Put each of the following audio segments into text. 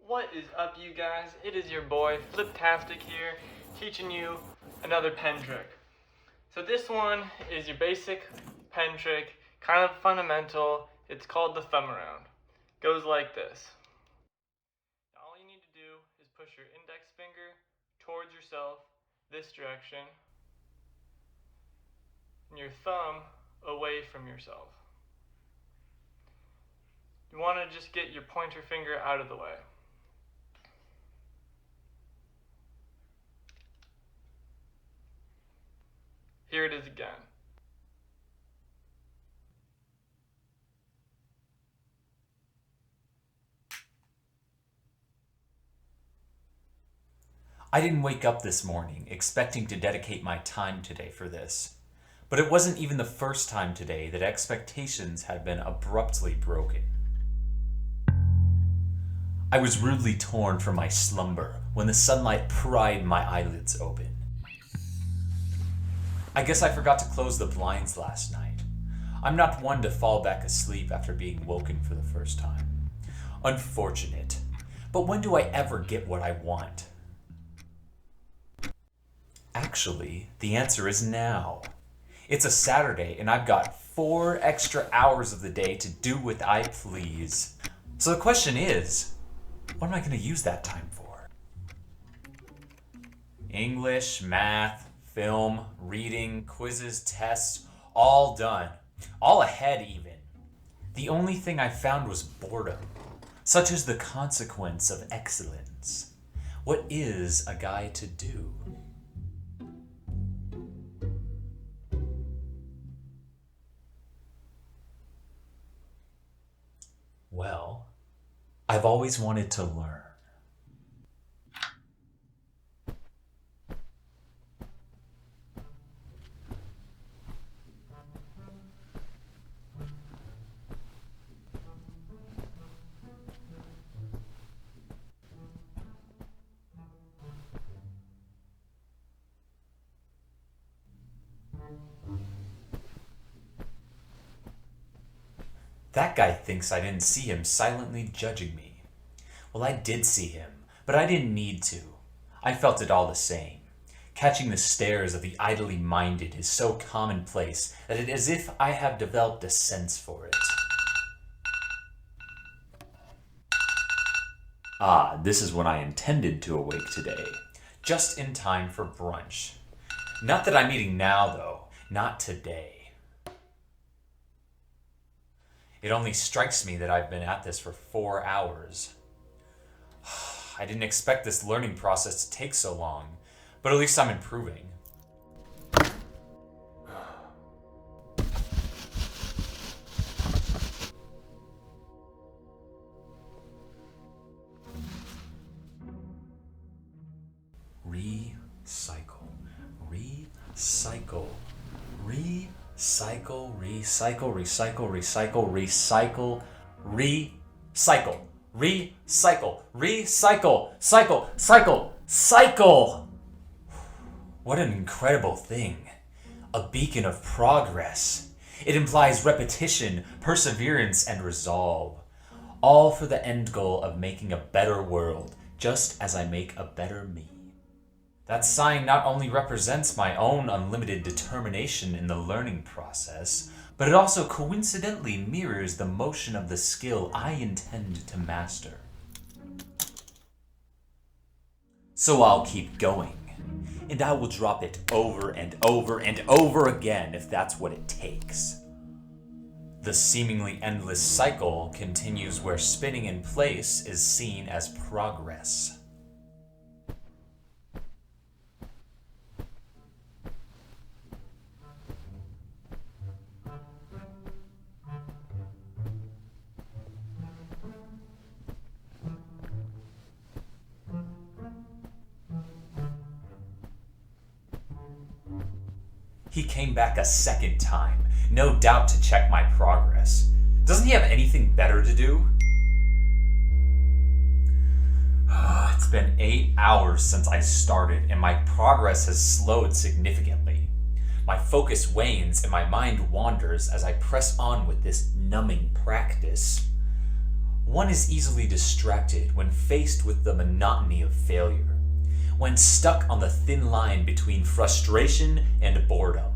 What is up, you guys? It is your boy Fliptastic here, teaching you another pen trick. So this one is your basic pen trick, kind of fundamental. It's called the thumb around. Goes like this. Now, all you need to do is push your index finger towards yourself, this direction, and your thumb away from yourself. You want to just get your pointer finger out of the way. Here it is again. I didn't wake up this morning expecting to dedicate my time today for this, but it wasn't even the first time today that expectations had been abruptly broken. I was rudely torn from my slumber when the sunlight pried my eyelids open. I guess I forgot to close the blinds last night. I'm not one to fall back asleep after being woken for the first time. Unfortunate. But when do I ever get what I want? Actually, the answer is now. It's a Saturday and I've got 4 extra hours of the day to do what I please. So the question is, what am I going to use that time for? English, math, film, reading, quizzes, tests, all done. All ahead even. The only thing I found was boredom. Such is the consequence of excellence. What is a guy to do? Well, I've always wanted to learn. That guy thinks I didn't see him silently judging me. Well, I did see him, but I didn't need to. I felt it all the same. Catching the stares of the idly minded is so commonplace that it is as if I have developed a sense for it. Ah, this is when I intended to awake today, just in time for brunch. Not that I'm eating now, though. Not today. It only strikes me that I've been at this for 4 hours. I didn't expect this learning process to take so long, but at least I'm improving. Recycle, recycle, recycle, recycle, recycle, recycle, recycle, recycle, recycle, recycle, cycle, cycle, cycle. What an incredible thing. A beacon of progress. It implies repetition, perseverance, and resolve. All for the end goal of making a better world, just as I make a better me. That sign not only represents my own unlimited determination in the learning process, but it also coincidentally mirrors the motion of the skill I intend to master. So I'll keep going, and I will drop it over and over and over again if that's what it takes. The seemingly endless cycle continues where spinning in place is seen as progress. He came back a second time, no doubt to check my progress. Doesn't he have anything better to do? It's been 8 hours since I started, and my progress has slowed significantly. My focus wanes and my mind wanders as I press on with this numbing practice. One is easily distracted when faced with the monotony of failure, when stuck on the thin line between frustration and boredom.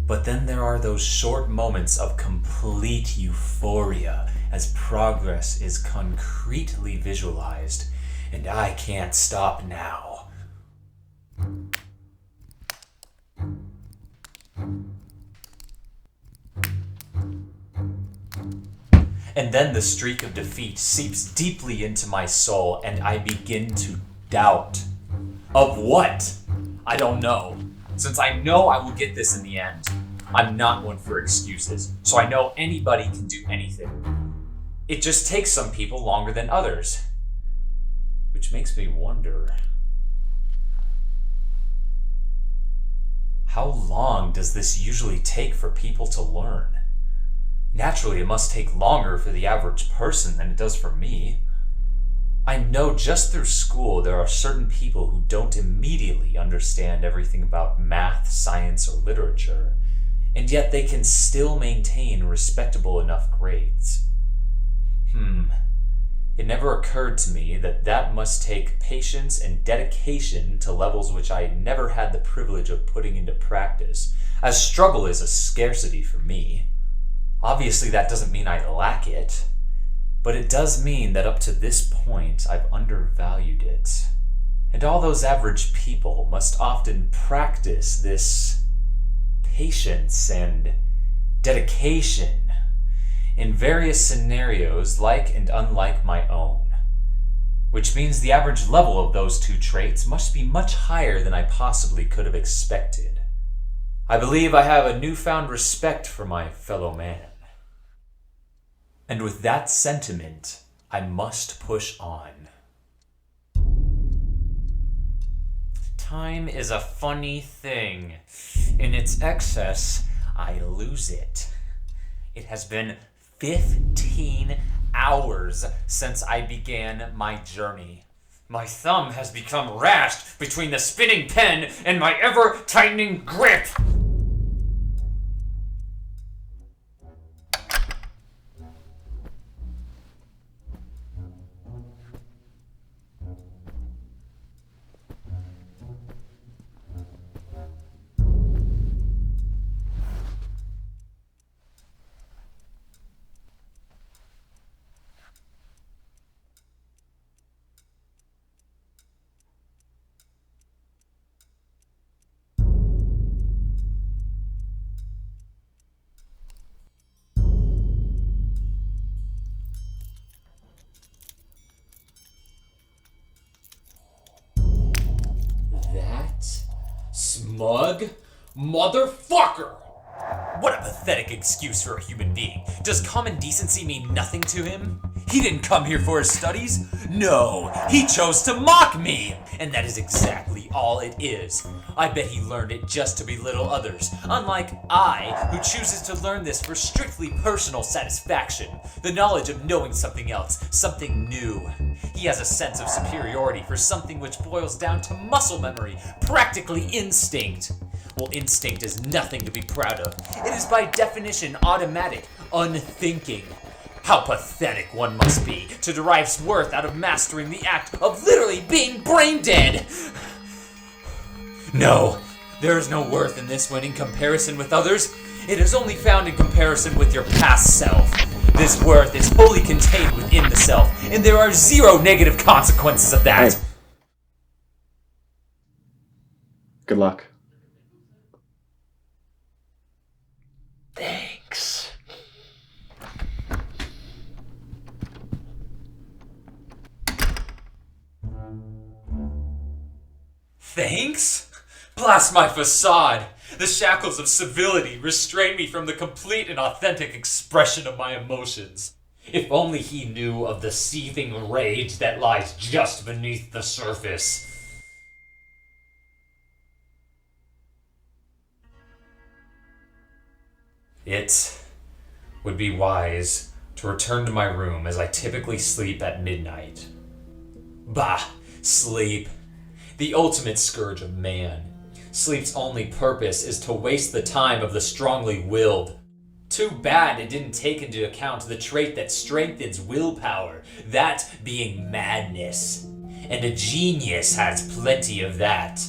But then there are those short moments of complete euphoria as progress is concretely visualized, and I can't stop now. And then the streak of defeat seeps deeply into my soul, and I begin to doubt. Of what? I don't know. Since I know I will get this in the end, I'm not one for excuses, so I know anybody can do anything. It just takes some people longer than others. Which makes me wonder, how long does this usually take for people to learn? Naturally, it must take longer for the average person than it does for me. I know just through school there are certain people who don't immediately understand everything about math, science, or literature, and yet they can still maintain respectable enough grades. It never occurred to me that that must take patience and dedication to levels which I never had the privilege of putting into practice, as struggle is a scarcity for me. Obviously, that doesn't mean I lack it. But it does mean that up to this point, I've undervalued it. And all those average people must often practice this patience and dedication in various scenarios like and unlike my own. Which means the average level of those two traits must be much higher than I possibly could have expected. I believe I have a newfound respect for my fellow man. And with that sentiment, I must push on. Time is a funny thing. In its excess, I lose it. It has been 15 hours since I began my journey. My thumb has become rashed between the spinning pen and my ever-tightening grip. Smug motherfucker! What a pathetic excuse for a human being. Does common decency mean nothing to him? He didn't come here for his studies. No, he chose to mock me. And that is exactly all it is. I bet he learned it just to belittle others, unlike I, who chooses to learn this for strictly personal satisfaction, the knowledge of knowing something else, something new. He has a sense of superiority for something which boils down to muscle memory, practically instinct. Well, instinct is nothing to be proud of. It is by definition automatic, unthinking. How pathetic one must be to derive worth out of mastering the act of literally being brain dead. No, there is no worth in this when in comparison with others. It is only found in comparison with your past self. This worth is fully contained within the self, and there are zero negative consequences of that. Hey. Good luck. Thanks. Thanks? Blast my facade! The shackles of civility restrain me from the complete and authentic expression of my emotions. If only he knew of the seething rage that lies just beneath the surface. It would be wise to return to my room as I typically sleep at midnight. Bah, sleep. The ultimate scourge of man. Sleep's only purpose is to waste the time of the strongly willed. Too bad it didn't take into account the trait that strengthens willpower, that being madness. And a genius has plenty of that.